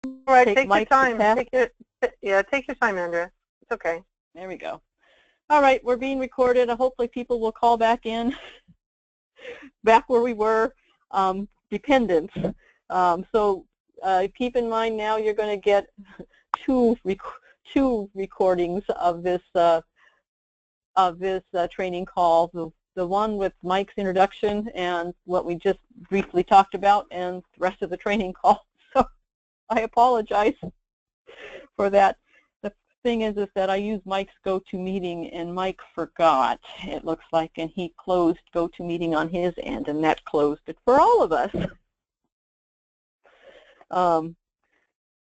All right, take take your Mike's time. pass. Take your time, Andrea. It's okay. There we go. All right, we're being recorded. Hopefully people will call back in, back where we were, dependents. So keep in mind now you're going to get two recordings of this training call. The one with Mike's introduction and what we just briefly talked about, and the rest of the training call. So I apologize for that. The thing is that I used Mike's GoToMeeting and Mike forgot, it looks like, and he closed GoToMeeting on his end, and that closed it for all of us.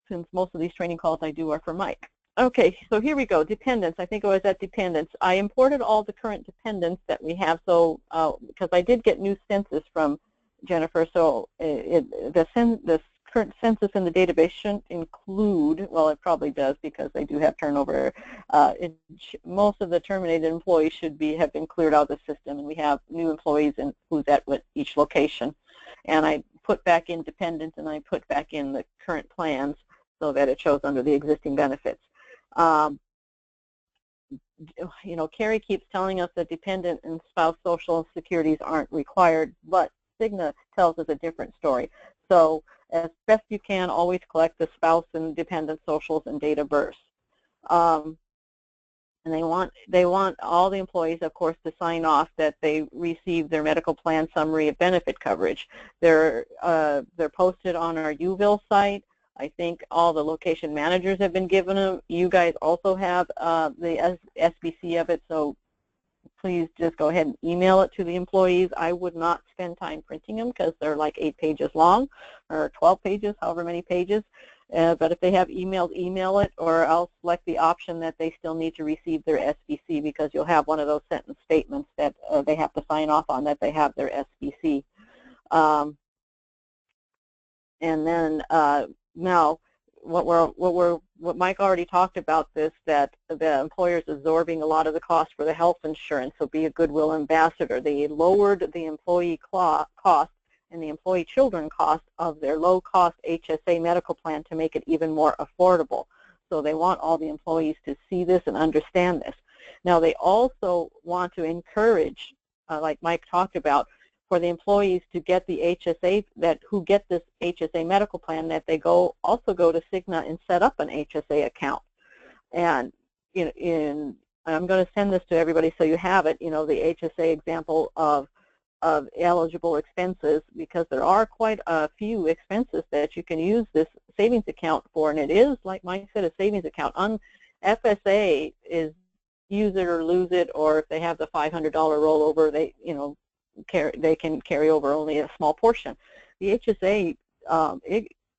Since most of these training calls I do are for Mike. Okay, so here we go, dependents. I think I was at dependents. I imported all the current dependents that we have, so because I did get new census from Jennifer, so the current census in the database shouldn't include, well, it probably does because they do have turnover. Most of the terminated employees should have been cleared out of the system, and we have new employees and who's at each location. And I put back in dependents, and I put back in the current plans so that it shows under the existing benefits. You know, Carrie keeps telling us that dependent and spouse social securities aren't required, but Cigna tells us a different story. So as best you can, always collect the spouse and dependent socials and date of birth. And they want all the employees, of course, to sign off that they receive their medical plan summary of benefit coverage. They're posted on our UVille site. I think all the location managers have been given them. You guys also have the SBC of it, so please just go ahead and email it to the employees. I would not spend time printing them because they're like 8 pages long, or 12 pages, however many pages. But if they have emails, email it, or I'll select the option that they still need to receive their SBC, because you'll have one of those sentence statements that they have to sign off on that they have their SBC. And then now, what Mike already talked about this, that the employer's absorbing a lot of the cost for the health insurance, so be a goodwill ambassador. They lowered the employee cost and the employee children cost of their low-cost HSA medical plan to make it even more affordable. So they want all the employees to see this and understand this. Now they also want to encourage, like Mike talked about, for the employees to get the HSA, who get this HSA medical plan, that they also go to Cigna and set up an HSA account. And I'm going to send this to everybody so you have it, the HSA example of eligible expenses, because there are quite a few expenses that you can use this savings account for, and it is, like Mike said, a savings account. FSA is use it or lose it, or if they have the $500 rollover, they can carry over only a small portion. The HSA,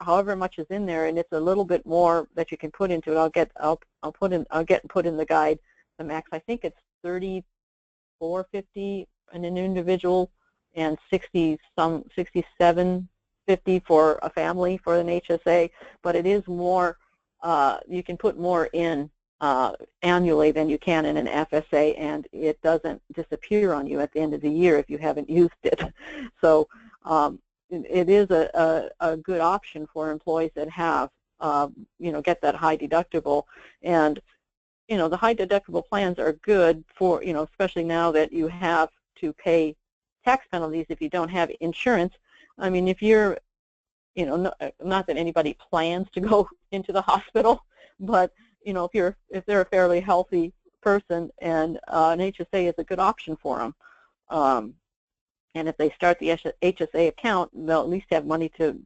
however much is in there, and it's a little bit more that you can put into it. I'll put in the guide the max. I think it's $34.50 in an individual and $67.50 for a family for an HSA. But it is more. You can put more in annually than you can in an FSA, and it doesn't disappear on you at the end of the year if you haven't used it. So it is a good option for employees that have, get that high deductible. And, the high deductible plans are good for, especially now that you have to pay tax penalties if you don't have insurance. I mean, if you're, not that anybody plans to go into the hospital, but if they're a fairly healthy person, and an HSA is a good option for them. And if they start the HSA account, they'll at least have money to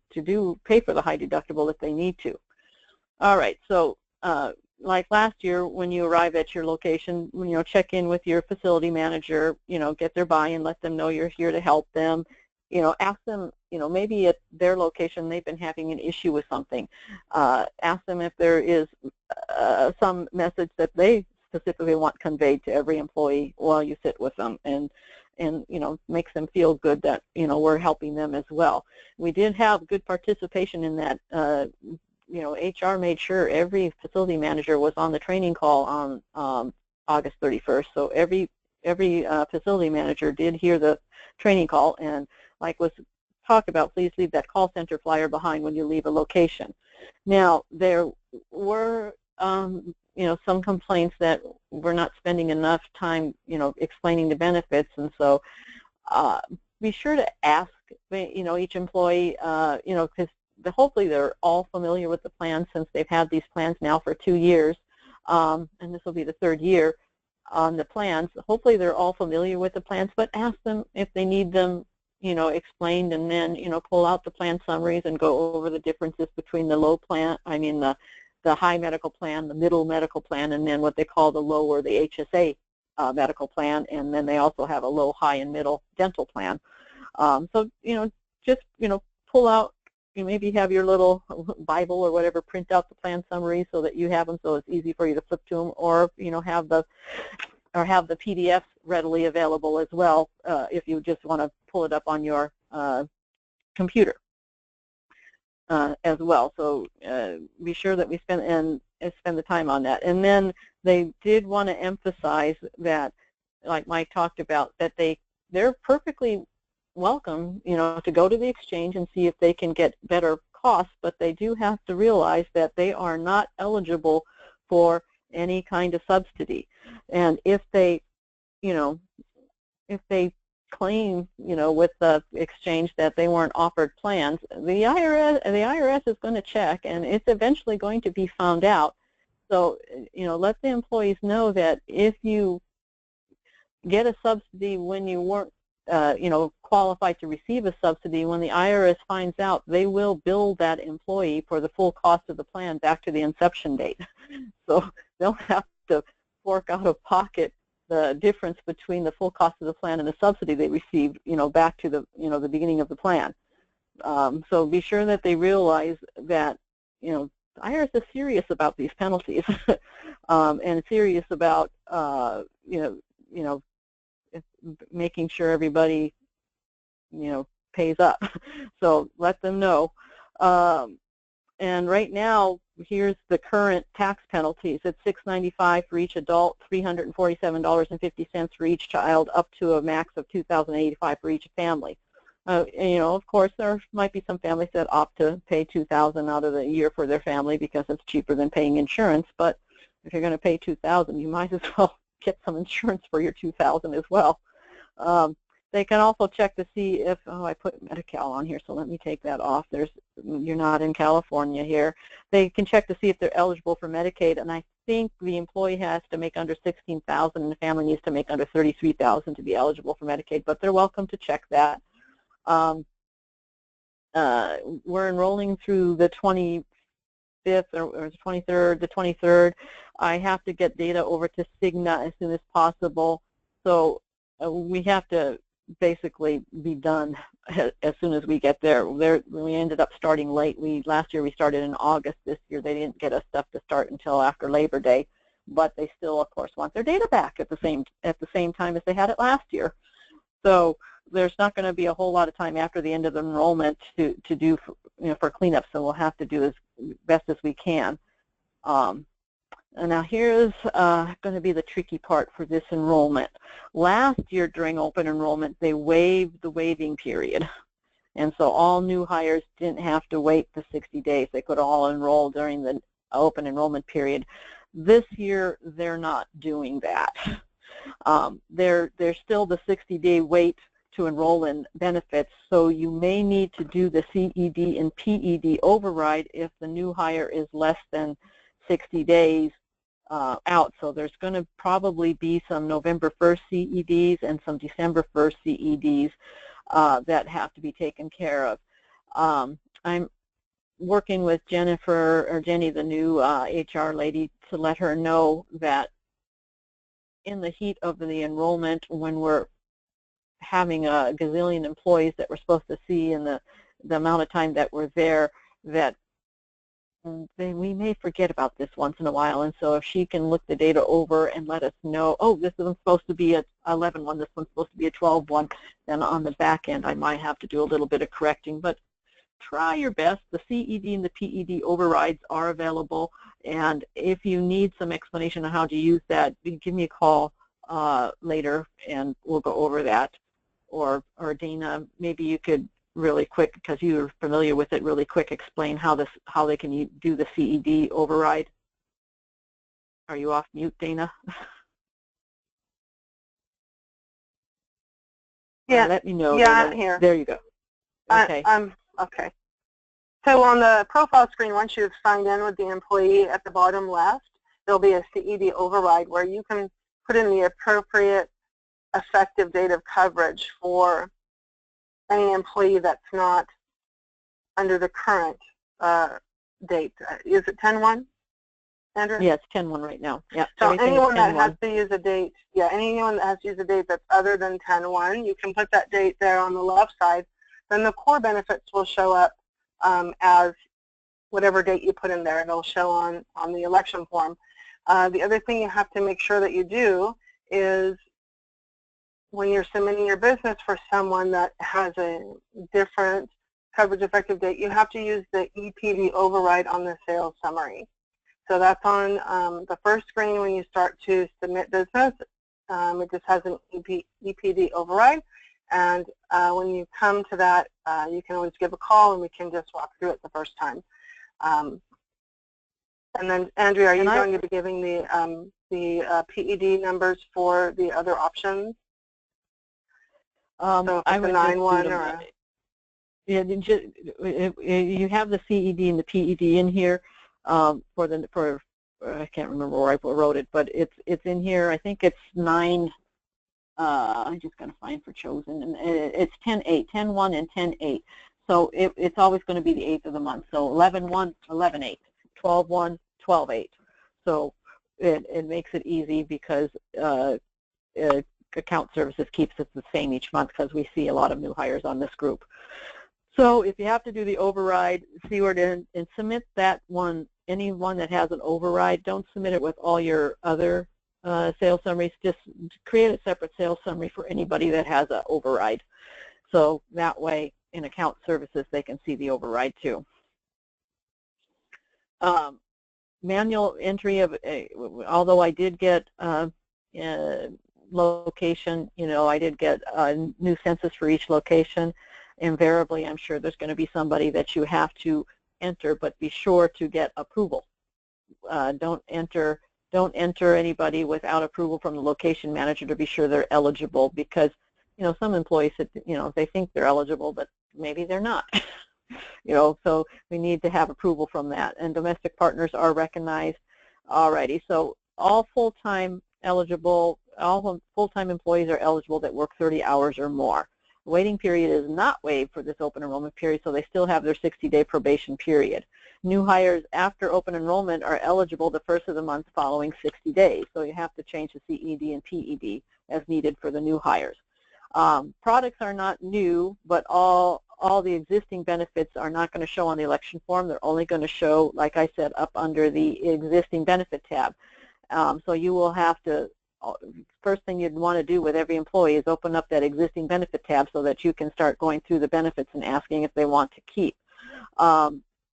pay for the high deductible if they need to. All right, so like last year, when you arrive at your location, check in with your facility manager, get their buy-in, let them know you're here to help them. Ask them, maybe at their location they've been having an issue with something. Ask them if there is some message that they specifically want conveyed to every employee while you sit with them, and makes them feel good that we're helping them as well. We did have good participation in that. HR made sure every facility manager was on the training call on August 31st. So every facility manager did hear the training call, and like was talked about, please leave that call center flyer behind when you leave a location. Now, there were some complaints that we're not spending enough time explaining the benefits, and so be sure to ask each employee, because hopefully they're all familiar with the plan since they've had these plans now for 2 years, and this will be the 3rd year on the plans. Hopefully they're all familiar with the plans, but ask them if they need them explained, and then pull out the plan summaries and go over the differences between the high medical plan, the middle medical plan, and then what they call the low or the HSA medical plan, and then they also have a low, high, and middle dental plan. So just pull out, maybe have your little Bible or whatever, print out the plan summary so that you have them, so it's easy for you to flip to them, or have the PDFs readily available as well if you just want to pull it up on your computer as well. So be sure that we spend the time on that. And then they did want to emphasize that, like Mike talked about, that they're perfectly welcome, to go to the exchange and see if they can get better costs, but they do have to realize that they are not eligible for any kind of subsidy. And if they, claim, with the exchange that they weren't offered plans, the IRS is going to check, and it's eventually going to be found out. So, let the employees know that if you get a subsidy when you weren't, qualified to receive a subsidy, when the IRS finds out, they will bill that employee for the full cost of the plan back to the inception date. So they'll have to fork out of pocket the difference between the full cost of the plan and the subsidy they received, back to the, the beginning of the plan. So be sure that they realize that, the IRS is serious about these penalties and serious about, making sure everybody, pays up. So let them know. And right now, here's the current tax penalties. It's $695 for each adult, $347.50 for each child, up to a max of $2,085 for each family. Of course, there might be some families that opt to pay $2,000 out of the year for their family because it's cheaper than paying insurance. But if you're going to pay $2,000, you might as well get some insurance for your $2,000 as well. They can also check to see if, I put Medi-Cal on here, so let me take that off. You're not in California here. They can check to see if they're eligible for Medicaid, and I think the employee has to make under $16,000 and the family needs to make under $33,000 to be eligible for Medicaid, but they're welcome to check that. We're enrolling through the 25th or the 23rd. I have to get data over to Cigna as soon as possible, so we have to basically be done as soon as we get there. We ended up starting late. Last year we started in August. This year they didn't get us stuff to start until after Labor Day, but they still, of course, want their data back at the same time as they had it last year. So there's not going to be a whole lot of time after the end of the enrollment to do for cleanup. So we'll have to do as best as we can. And now here's going to be the tricky part for this enrollment. Last year during open enrollment, they waived the waiving period. And so all new hires didn't have to wait the 60 days. They could all enroll during the open enrollment period. This year, they're not doing that. There's still the 60-day wait to enroll in benefits, so you may need to do the CED and PED override if the new hire is less than 60 days out. So there's going to probably be some November 1st CEDs and some December 1st CEDs that have to be taken care of. I'm working with Jenny, the new HR lady, to let her know that in the heat of the enrollment, when we're having a gazillion employees that we're supposed to see in the amount of time that we're there, that we may forget about this once in a while. And so if she can look the data over and let us know, oh, this one's supposed to be a 11 one, this one's supposed to be a 12 one, then on the back end I might have to do a little bit of correcting. But try your best. The CED and the PED overrides are available, and if you need some explanation on how to use that, give me a call later and we'll go over that. Or Dana, maybe you could really quick, because you're familiar with it, really quick explain how they can do the CED override? Are you off mute, Dana? Yeah. Let me know. Yeah, Dana. I'm here. There you go. Okay. Okay. So on the profile screen, once you've signed in with the employee, at the bottom left, there'll be a CED override where you can put in the appropriate effective date of coverage for any employee that's not under the current date. Is it 10/1, Andrew? Yeah, it's 10/1 right now. Yeah. So Everything anyone is that 10/1. has to use a date, anyone that has to use a date that's other than 10/1, you can put that date there on the left side. Then the core benefits will show up as whatever date you put in there, and it'll show on the election form. The other thing you have to make sure that you do is when you're submitting your business for someone that has a different coverage effective date, you have to use the EPD override on the sales summary. So that's on the first screen when you start to submit business. It just has an EPD override. And when you come to that, you can always give a call and we can just walk through it the first time. And then, Andrea, are you going to be giving the PED numbers for the other options? So if I it's would a just 9/1 or a... Yeah, you have the CED and the PED in here for I can't remember where I wrote it, but it's in here. I think it's 9. I just got to find for chosen, and it's 10/8, 10/1 and 10/8. So it's always going to be the 8th of the month. So 11/1, 11/8, 12/1, 12/8. So it makes it easy because account services keeps it the same each month because we see a lot of new hires on this group. So if you have to do the override, see where to and submit that one. Anyone that has an override, don't submit it with all your other sales summaries. Just create a separate sales summary for anybody that has an override. So that way, in account services, they can see the override too. Manual entry of, although I did get location, I did get a new census for each location. Invariably, I'm sure there's going to be somebody that you have to enter, but be sure to get approval. Don't enter anybody without approval from the location manager to be sure they're eligible, because some employees, they think they're eligible, but maybe they're not. So we need to have approval from that. And domestic partners are recognized already. So all full-time eligible, all full-time employees are eligible that work 30 hours or more. The waiting period is not waived for this open enrollment period, so they still have their 60-day probation period. New hires after open enrollment are eligible the first of the month following 60 days. So you have to change the CED and PED as needed for the new hires. Products are not new, but all the existing benefits are not going to show on the election form. They're only going to show, like I said, up under the existing benefit tab. So you will have to, first thing you'd want to do with every employee is open up that existing benefit tab so that you can start going through the benefits and asking if they want to keep.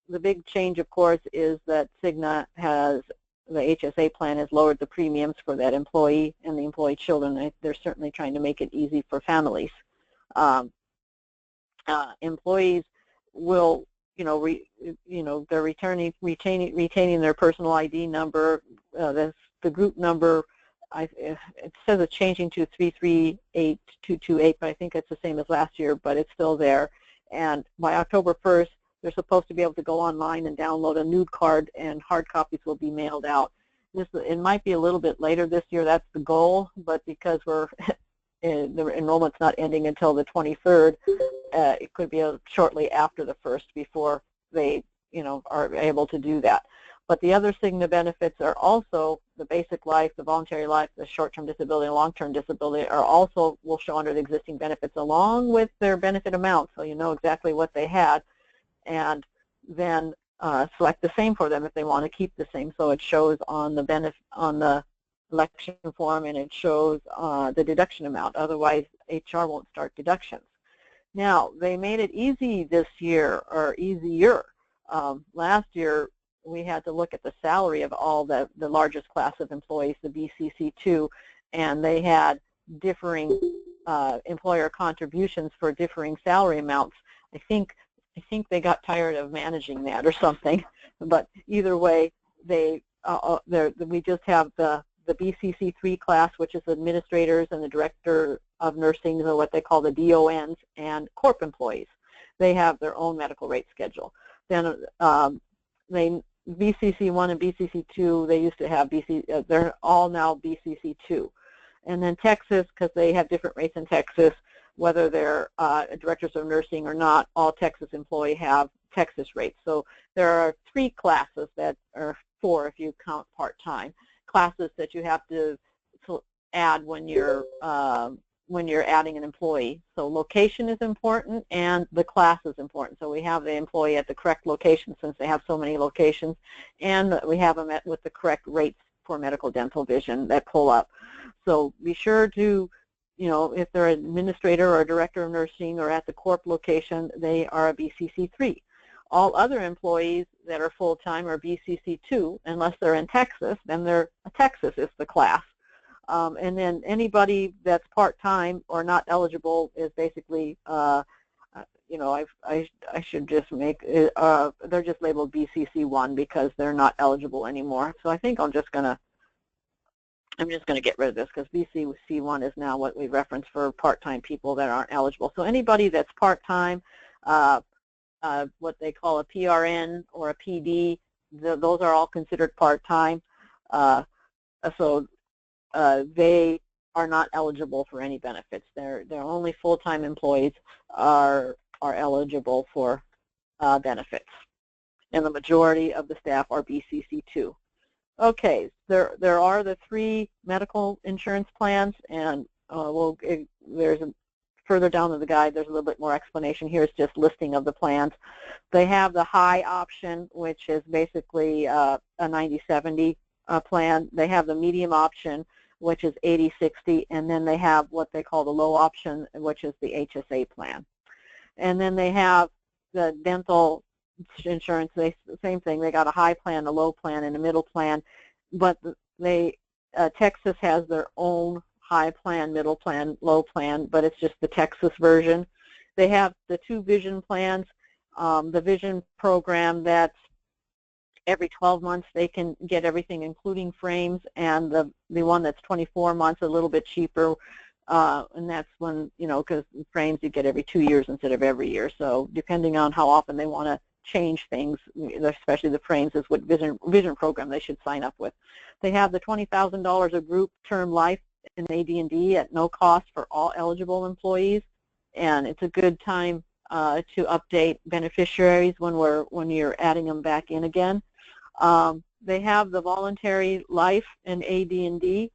The big change, of course, is that Cigna has, the HSA plan has lowered the premiums for that employee and the employee children. They're certainly trying to make it easy for families. Employees will, they're retaining their personal ID number. The group number, it says it's changing to 338228, but I think it's the same as last year, but it's still there. And by October 1st, they're supposed to be able to go online and download a nude card, and hard copies will be mailed out. It might be a little bit later this year, that's the goal, but because the enrollment's not ending until the 23rd, it could be shortly after the 1st before they are able to do that. But the other Cigna benefits are also the basic life, the voluntary life, the short-term disability, and long-term disability are also will show under the existing benefits along with their benefit amount, so you know exactly what they had, and then select the same for them if they want to keep the same. So it shows on the election form, and it shows the deduction amount. Otherwise, HR won't start deductions. Now, they made it easy this year, or easier. Last year, we had to look at the salary of all the largest class of employees, the BCC2, and they had differing employer contributions for differing salary amounts. I think they got tired of managing that or something. But either way, we just have the BCC3 class, which is administrators and the director of nursing, or what they call the DONs, and corp employees. They have their own medical rate schedule. Then BCC1 and BCC2, they used to have they're all now BCC2. And then Texas, because they have different rates in Texas, whether they're directors of nursing or not, all Texas employees have Texas rates. So there are 3 classes that are 4 if you count part-time classes that you have to add when you're adding an employee. So location is important and the class is important. So we have the employee at the correct location since they have so many locations, and we have them with the correct rates for medical, dental, vision that pull up. So be sure to, if they're an administrator or a director of nursing or at the corp location, they are a BCC3. All other employees that are full-time are BCC2, unless they're in Texas, then Texas is the class. And then anybody that's part-time or not eligible is basically, I should just make, they're just labeled BCC1 because they're not eligible anymore. So I think I'm just going to get rid of this because BCC1 is now what we reference for part-time people that aren't eligible. So anybody that's part-time, what they call a PRN or a PD, those are all considered part-time. So they are not eligible for any benefits. They're only full-time employees are eligible for benefits, and the majority of the staff are BCC2. Okay, there are the 3 medical insurance plans, and further down in the guide, there's a little bit more explanation. Here it's just listing of the plans. They have the high option, which is basically a 90/70 plan. They have the medium option, which is 80/60, and then they have what they call the low option, which is the HSA plan. And then they have the dental insurance. Same thing. They got a high plan, a low plan, and a middle plan, but Texas has their own high plan, middle plan, low plan, but it's just the Texas version. They have the 2 vision plans. The vision program, that's every 12 months they can get everything including frames, and the one that's 24 months a little bit cheaper, and that's when, because frames you get every 2 years instead of every year. So depending on how often they want to change things, especially the frames, is what vision program they should sign up with. They have the $20,000 of group term life in AD&D at no cost for all eligible employees, and it's a good time to update beneficiaries when you're adding them back in again. They have the voluntary life in AD&D,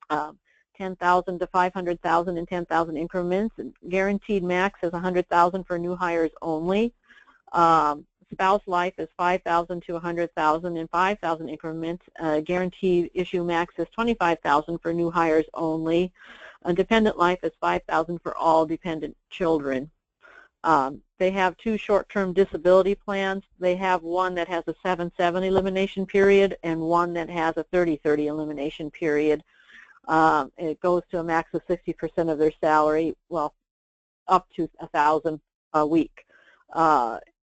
10,000 to 500,000 in 10,000 increments. And guaranteed max is 100,000 for new hires only. Spouse life is 5,000 to 100,000 in 5,000 increments. Guaranteed issue max is 25,000 for new hires only. Dependent life is 5,000 for all dependent children. They have 2 short-term disability plans. They have one that has a 7/7 elimination period and one that has a 30/30 elimination period. It goes to a max of 60% of their salary, well, up to $1,000 a week.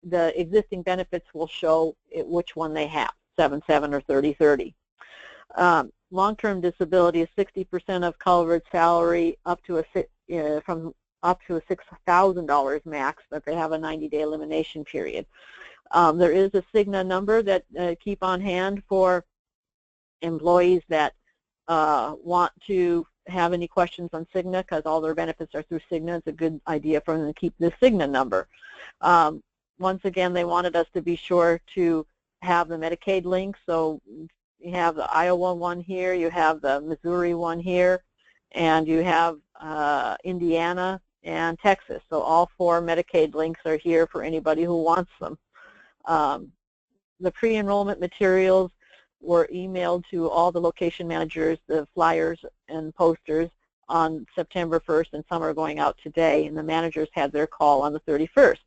The existing benefits will show which one they have, 7/7 or 30/30. Long-term disability is 60% of covered salary up to up to a $6,000 max, but they have a 90-day elimination period. There is a Cigna number that keep on hand for employees that want to have any questions on Cigna, because all their benefits are through Cigna. It's a good idea for them to keep the Cigna number. Once again, they wanted us to be sure to have the Medicaid link, so you have the Iowa one here, you have the Missouri one here, and you have Indiana and Texas. So all 4 Medicaid links are here for anybody who wants them. The pre-enrollment materials were emailed to all the location managers, the flyers and posters on September 1st, and some are going out today, and the managers had their call on the 31st.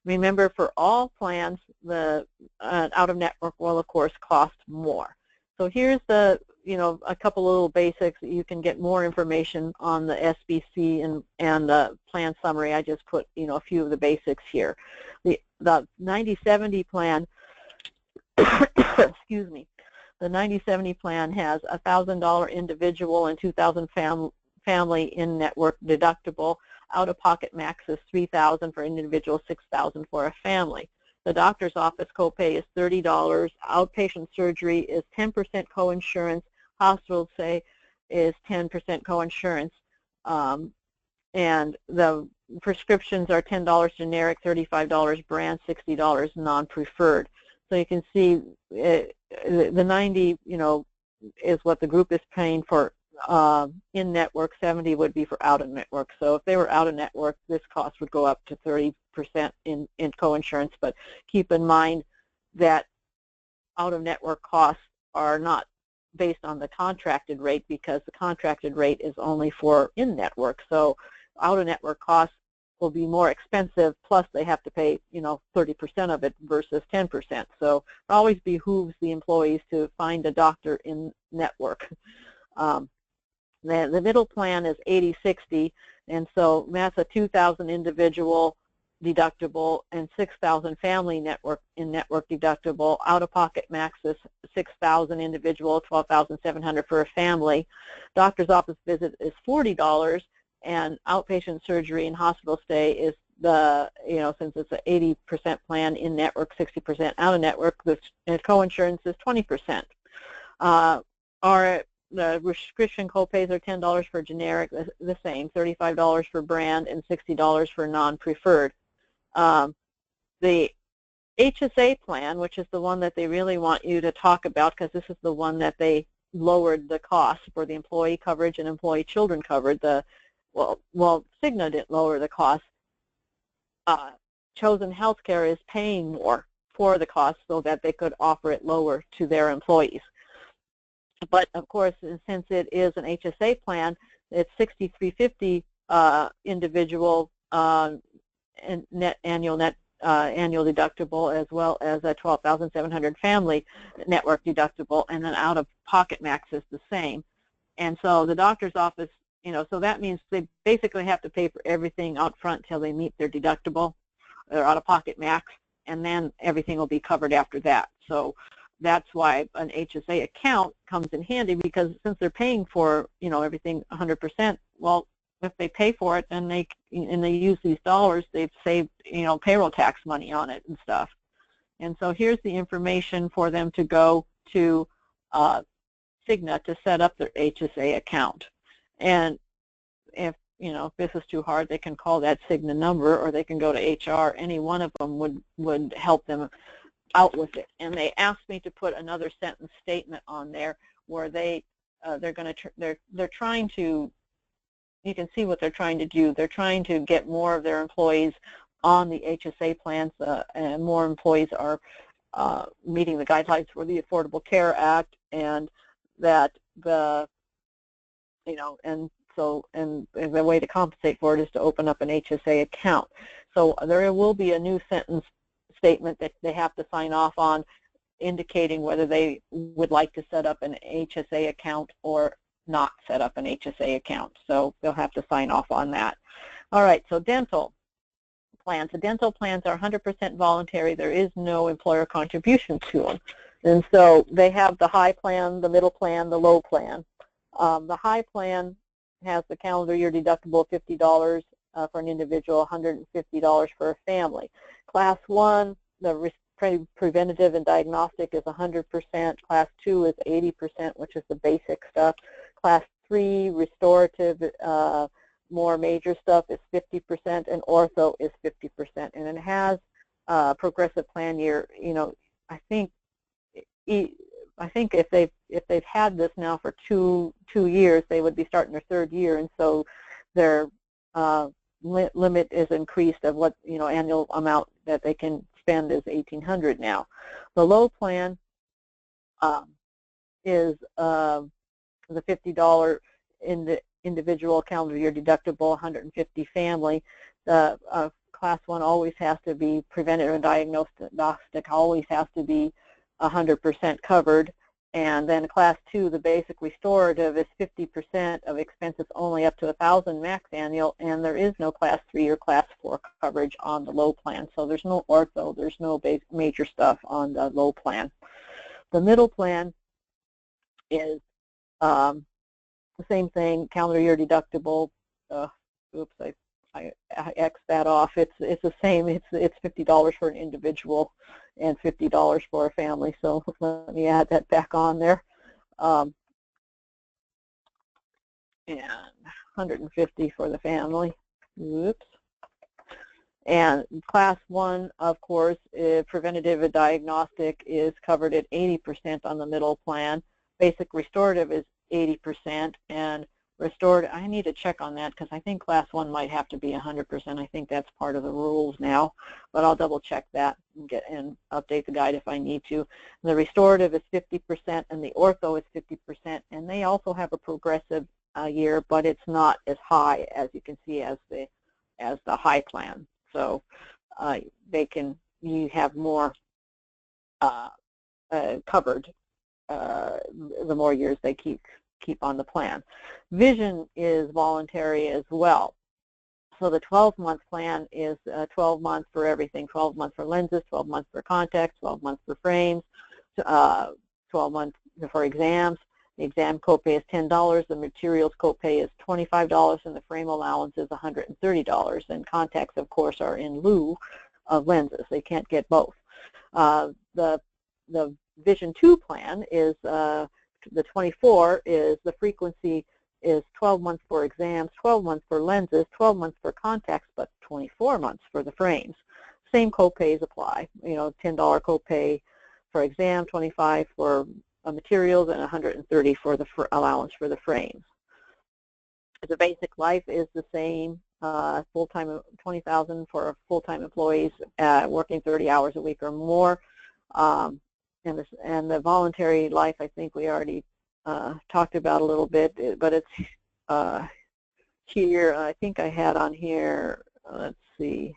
Remember, for all plans, the out-of-network will, of course, cost more. So here's the, a couple little basics. You can get more information on the SBC and the plan summary. I just put, a few of the basics here. The 90/70 plan, excuse me, the 90/70 plan has a $1,000 individual and $2,000 family in-network deductible. Out-of-pocket max is $3,000 for an individual, $6,000 for a family. The doctor's office copay is $30. Outpatient surgery is 10% coinsurance. Hospital stay is 10% coinsurance. And the prescriptions are $10 generic, $35 brand, $60 non-preferred. So you can see the 90, is what the group is paying for in-network. 70 would be for out-of-network. So if they were out-of-network, this cost would go up to 30% in coinsurance. But keep in mind that out-of-network costs are not based on the contracted rate, because the contracted rate is only for in-network. So out-of-network costs will be more expensive, plus they have to pay 30% of it versus 10%. So it always behooves the employees to find a doctor in network. The middle plan is 80/60, and so that's a $2,000 individual deductible and $6,000 family network deductible. Out-of-pocket max is $6,000 individual, $12,700 for a family. Doctor's office visit is $40, and outpatient surgery and hospital stay is since it's an 80% plan in network, 60% out of network, the coinsurance is 20%. The prescription copays are $10 for generic, the same, $35 for brand, and $60 for non-preferred. The HSA plan, which is the one that they really want you to talk about, because this is the one that they lowered the cost for the employee coverage and employee children covered. Well, Cigna didn't lower the cost. Chosen Healthcare is paying more for the cost so that they could offer it lower to their employees. But of course, since it is an HSA plan, it's $6,350 individual and annual deductible, as well as a $12,700 family network deductible, and then out-of-pocket max is the same. And so the doctor's office, so that means they basically have to pay for everything out front till they meet their deductible, their out-of-pocket max, and then everything will be covered after that. So that's why an HSA account comes in handy, because since they're paying for everything 100%, well, if they pay for it and they use these dollars, they've saved payroll tax money on it and stuff. And so here's the information for them to go to Cigna to set up their HSA account. And if this is too hard, they can call that Cigna number, or they can go to HR. Any one of them would help them out with it. And they asked me to put another sentence statement on there where they're trying to, you can see what they're trying to do. They're trying to get more of their employees on the HSA plans, and more employees are meeting the guidelines for the Affordable Care Act, and that the and the way to compensate for it is to open up an HSA account. So there will be a new sentence statement that they have to sign off on, indicating whether they would like to set up an HSA account or not set up an HSA account. So they'll have to sign off on that. All right, so dental plans. The dental plans are 100% voluntary. There is no employer contribution to them. And so they have the high plan, the middle plan, the low plan. The high plan has the calendar year deductible of $50 for an individual, $150 for a family. Class 1, the preventative and diagnostic is 100%. Class 2 is 80%, which is the basic stuff. Class 3, restorative, more major stuff is 50%, and ortho is 50%. And it has progressive plan year. I think if they've had this now for two years, they would be starting their third year, and so their limit is increased of what annual amount that they can spend is $1,800 now. The low plan is the $50 in the individual calendar year deductible, 150 family. The class 1 always has to be preventative and diagnostic, always has to be 100% covered, And then Class 2, the basic restorative, is 50% of expenses only up to $1,000 max annual, and there is no Class 3 or Class 4 coverage on the low plan. So there's no ortho, there's no major stuff on the low plan. The middle plan is the same thing, calendar year deductible. Oops, I X that off. It's the same. It's $50 for an individual and $50 for a family. So let me add that back on there. And $150 for the family. Oops. And Class 1, of course, preventative and diagnostic is covered at 80% on the middle plan. Basic restorative is 80%, and restored, I need to check on that because I think Class 1 might have to be 100%. I think that's part of the rules now, but I'll double check that and update the guide if I need to. The restorative is 50% and the ortho is 50%, and they also have a progressive year, but it's not as high as you can see as the high plan. So you have more covered the more years they keep on the plan. Vision is voluntary as well. So the 12-month plan is 12 months for everything, 12 months for lenses, 12 months for contacts, 12 months for frames, 12 months for exams. The exam copay is $10, the materials copay is $25, and the frame allowance is $130. And contacts, of course, are in lieu of lenses. They can't get both. The Vision 2 plan is the 24 is the frequency is 12 months for exams, 12 months for lenses, 12 months for contacts, but 24 months for the frames. Same copays apply. $10 copay for exam, 25 for materials, and 130 for the allowance for the frames. The basic life is the same. Full-time, $20,000 for full-time employees working 30 hours a week or more. And the voluntary life, I think we already talked about a little bit, but it's here. I think I had on here, let's see.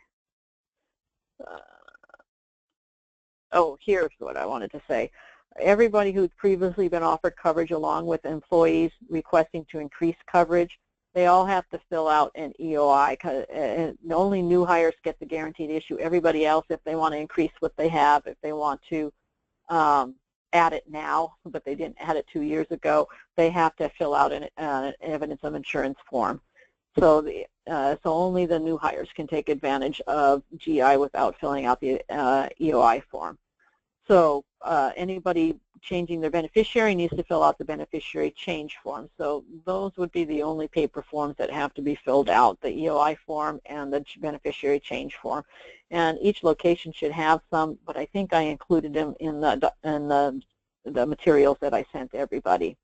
Here's what I wanted to say. Everybody who's previously been offered coverage along with employees requesting to increase coverage, they all have to fill out an EOI. And only new hires get the guaranteed issue. Everybody else, if they want to increase what they have, if they want to add it now, but they didn't add it 2 years ago, they have to fill out an evidence of insurance form. So only the new hires can take advantage of GI without filling out the EOI form. So anybody changing their beneficiary needs to fill out the beneficiary change form. So those would be the only paper forms that have to be filled out, the EOI form and the beneficiary change form. And each location should have some, but I think I included them in the materials that I sent everybody.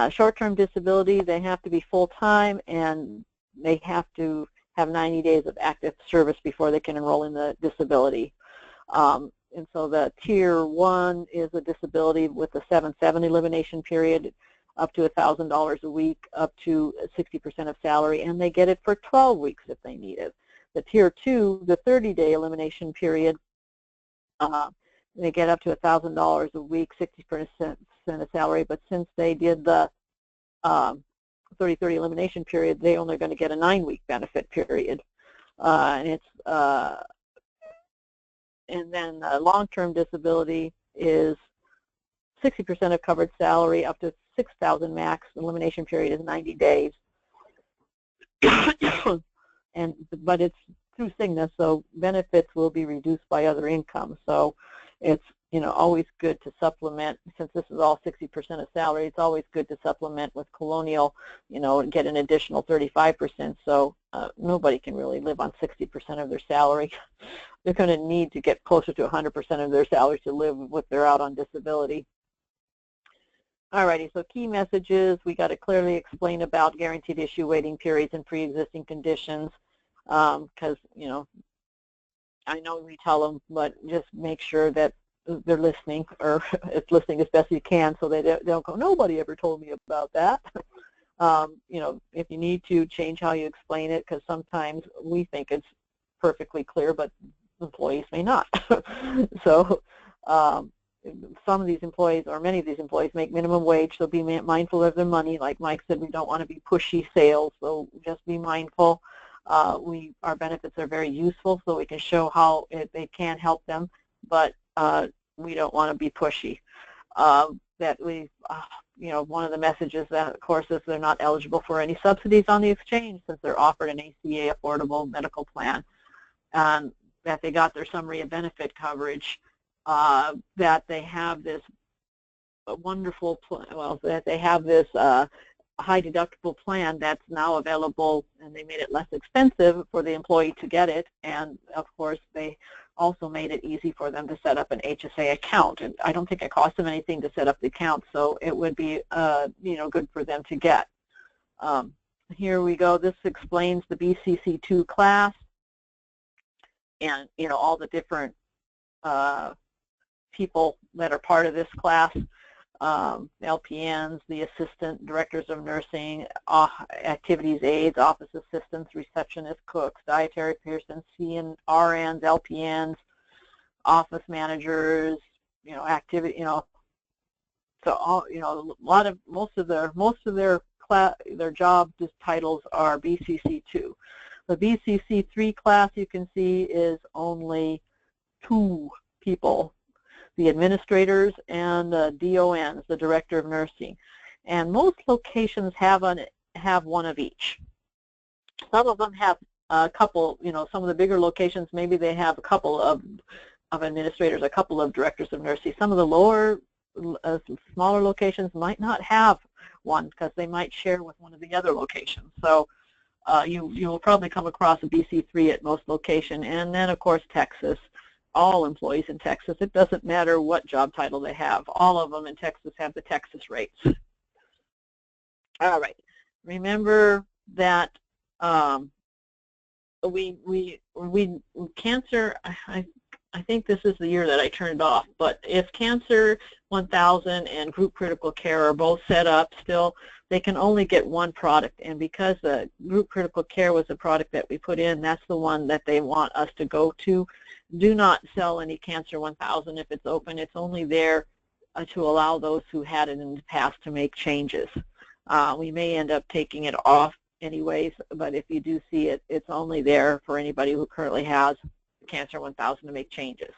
Short-term disability, they have to be full-time and they have to have 90 days of active service before they can enroll in the disability. And so the Tier 1 is a disability with a 7/7 elimination period, up to $1,000 a week, up to 60% of salary, and they get it for 12 weeks if they need it. The Tier 2, the 30-day elimination period, they get up to $1,000 a week, 60% of salary, but since they did the 30/30 elimination period, they're only going to get a 9-week benefit period. And then long-term disability is 60% of covered salary, up to $6,000 max. Elimination period is 90 days. But it's through Cigna, so benefits will be reduced by other income. So it's always good to supplement, since this is all 60% of salary, it's always good to supplement with Colonial, and get an additional 35%. So nobody can really live on 60% of their salary. They're going to need to get closer to 100% of their salary to live if they're out on disability. Alrighty, so key messages, we got to clearly explain about guaranteed issue waiting periods and pre-existing conditions, because, I know we tell them, but just make sure that they're listening, or it's listening as best you can, so they don't go, nobody ever told me about that. If you need to, change how you explain it, because sometimes we think it's perfectly clear, but employees may not. So some of these employees, or many of these employees, make minimum wage, so be mindful of their money. Like Mike said, we don't want to be pushy sales, so just be mindful. Our benefits are very useful, so we can show how they can help them, but we don't want to be pushy. One of the messages that, of course, is they're not eligible for any subsidies on the exchange since they're offered an ACA affordable medical plan, and that they got their summary of benefit coverage, that they have this wonderful plan, that they have this high deductible plan that's now available, and they made it less expensive for the employee to get it, and of course they also made it easy for them to set up an HSA account. And I don't think it cost them anything to set up the account, so it would be good for them to get. Here we go. This explains the BCC2 class and all the different people that are part of this class. LPNs, the assistant directors of nursing, activities aides, office assistants, receptionists, cooks, dietary persons, RNs, LPNs, office managers, activity, so all, most of their job titles are BCC2. The BCC3 class, you can see, is only 2 people, the administrators and DONs, the director of nursing. And most locations have one of each. Some of them have a couple, some of the bigger locations, maybe they have a couple of administrators, a couple of directors of nursing. Some of the lower, smaller locations might not have one because they might share with one of the other locations. So you will probably come across a BC3 at most locations. And then, of course, Texas. All employees in Texas, it doesn't matter what job title they have. All of them in Texas have the Texas rates. All right. Remember that cancer, I think this is the year that I turned off, but if Cancer 1000 and Group Critical Care are both set up still, they can only get one product. And because the Group Critical Care was the product that we put in, that's the one that they want us to go to. Do not sell any Cancer 1000 if it's open. It's only there to allow those who had it in the past to make changes. We may end up taking it off anyways, but if you do see it, it's only there for anybody who currently has Cancer 1000 to make changes.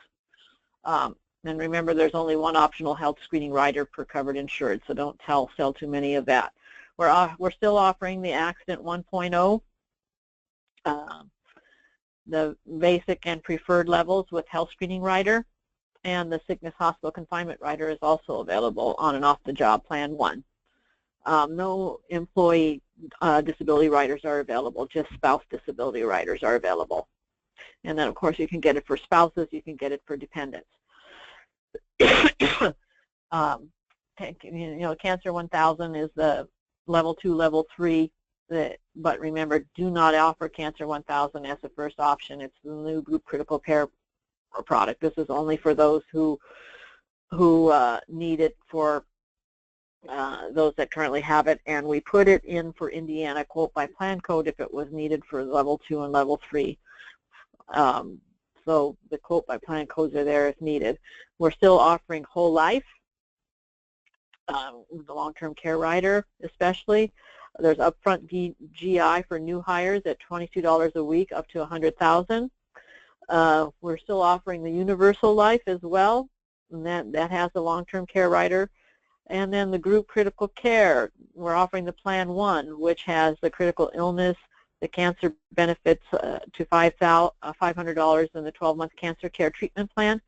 And remember, there's only one optional health screening rider per covered insured, so don't sell too many of that. We're still offering the Accident 1.0. The basic and preferred levels with health screening rider, and the sickness hospital confinement rider is also available on and off the job plan 1. No employee disability riders are available, just spouse disability riders are available. And then, of course, you can get it for spouses, you can get it for dependents. Cancer 1000 is the level 2, level 3. But remember, do not offer Cancer 1000 as the first option. It's the new Group Critical Care product. This is only for those who need it, for those that currently have it. And we put it in for Indiana quote by plan code if it was needed for level 2 and level 3. So the quote by plan codes are there if needed. We're still offering whole life, the long-term care rider especially. There's upfront GI for new hires at $22 a week up to $100,000. We're still offering the universal life as well, and that has the long-term care rider. And then the Group Critical Care, we're offering the Plan 1, which has the critical illness, the cancer benefits to $500 in the 12-month cancer care treatment plan.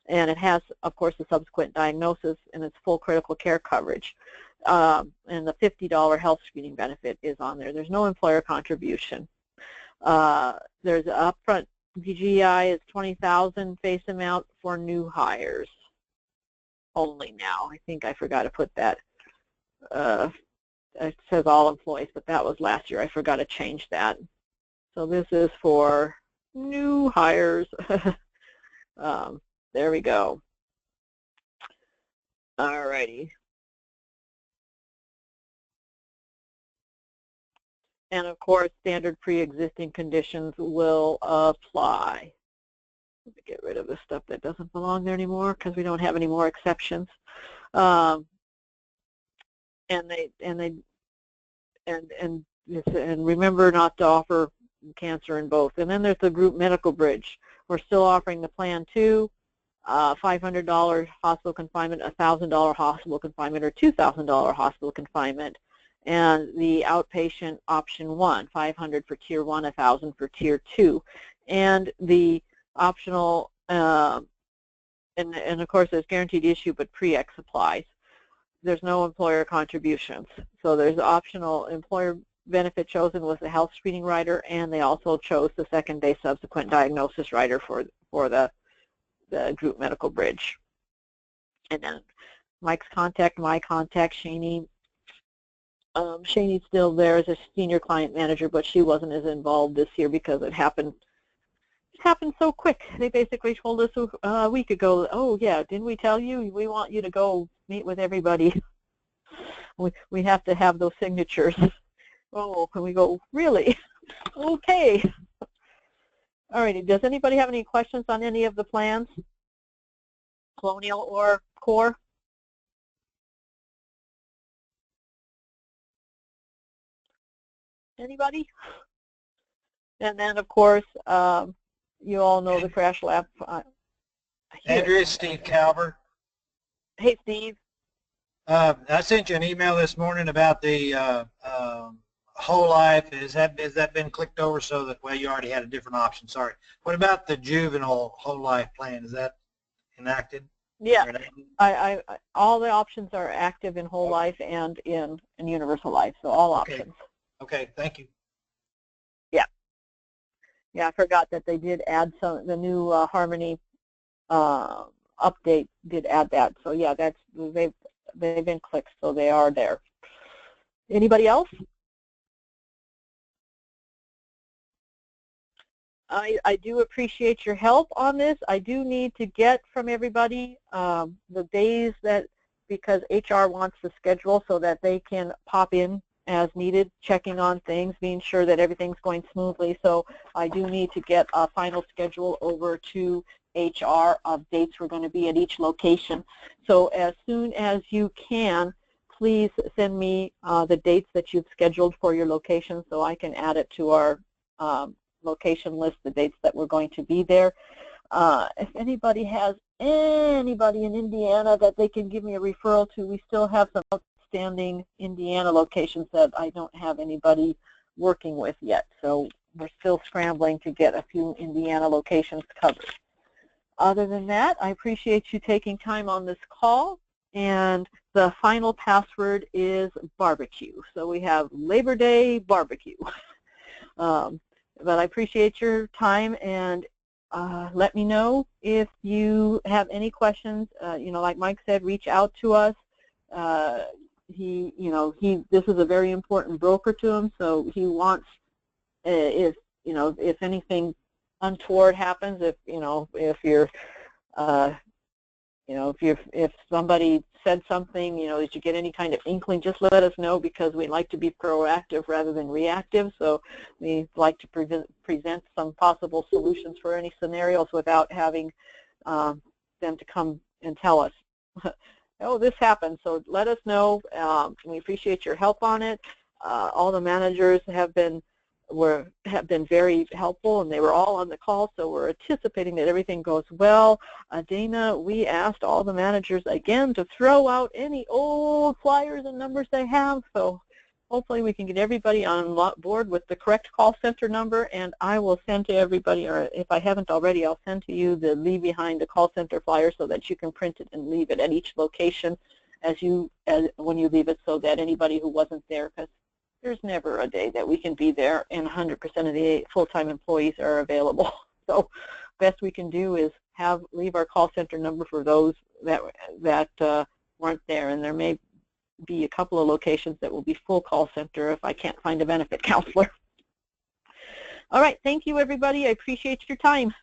And it has, of course, the subsequent diagnosis and its full critical care coverage. And the $50 health screening benefit is on there. There's no employer contribution. There's upfront GI is $20,000 face amount for new hires only now. I think I forgot to put that. It says all employees, but that was last year. I forgot to change that. So this is for new hires. There we go. All righty. And of course, standard pre-existing conditions will apply. Let me get rid of the stuff that doesn't belong there anymore because we don't have any more exceptions. And remember not to offer cancer in both. And then there's the group medical bridge. We're still offering the plan 2, $500 hospital confinement, $1,000 hospital confinement, or $2,000 hospital confinement. And the outpatient option 1, $500 for tier 1, $1,000 for tier 2. And the optional, and of course there's guaranteed issue, but pre-X applies. There's no employer contributions. So there's optional employer benefit chosen was the health screening rider, and they also chose the second-day subsequent diagnosis rider for the group medical bridge. And then Mike's contact, my contact, Shani. Shani's still there as a senior client manager, but she wasn't as involved this year because it happened so quick. They basically told us a week ago, oh yeah, didn't we tell you? We want you to go meet with everybody. We have to have those signatures. Oh, can we go, really? Okay. All righty, does anybody have any questions on any of the plans? Colonial or core? Anybody? And then, of course, you all know the crash lab. Andrea, Steve Calvert. Hey, Steve. I sent you an email this morning about the whole life. Has that been clicked over so that, well, you already had a different option, sorry. What about the juvenile whole life plan? Is that enacted? Yeah, all the options are active in whole life and in universal life, so all options. Okay, thank you. Yeah, I forgot that they did add the new Harmony update did add that. So yeah, they've been clicked, so they are there. Anybody else? I do appreciate your help on this. I do need to get from everybody the days that, because HR wants the schedule so that they can pop in as needed, checking on things, being sure that everything's going smoothly. So I do need to get a final schedule over to HR of dates we're going to be at each location. So as soon as you can, please send me the dates that you've scheduled for your location so I can add it to our location list, the dates that we're going to be there. If anybody has anybody in Indiana that they can give me a referral to, we still have some outstanding Indiana locations that I don't have anybody working with yet. So we're still scrambling to get a few Indiana locations covered. Other than that, I appreciate you taking time on this call, and the final password is barbecue. So we have Labor Day barbecue. But I appreciate your time, and let me know if you have any questions. You know, like Mike said, reach out to us. This is a very important broker to him, so he wants, if anything untoward happens, if somebody said something, did you get any kind of inkling, just let us know, because we like to be proactive rather than reactive. So we like to present some possible solutions for any scenarios without having them to come and tell us, oh, this happened. So let us know. We appreciate your help on it. All the managers have been very helpful, and they were all on the call, so we're anticipating that everything goes well. Dana, we asked all the managers again to throw out any old flyers and numbers they have, so hopefully we can get everybody on board with the correct call center number, and I will send to everybody, or if I haven't already, I'll send to you the leave behind the call center flyer so that you can print it and leave it at each location when you leave it, so that anybody who wasn't there, because there's never a day that we can be there and 100% of the full-time employees are available. So best we can do is leave our call center number for those that weren't there, and there may be a couple of locations that will be full call center if I can't find a benefit counselor. All right, thank you everybody. I appreciate your time.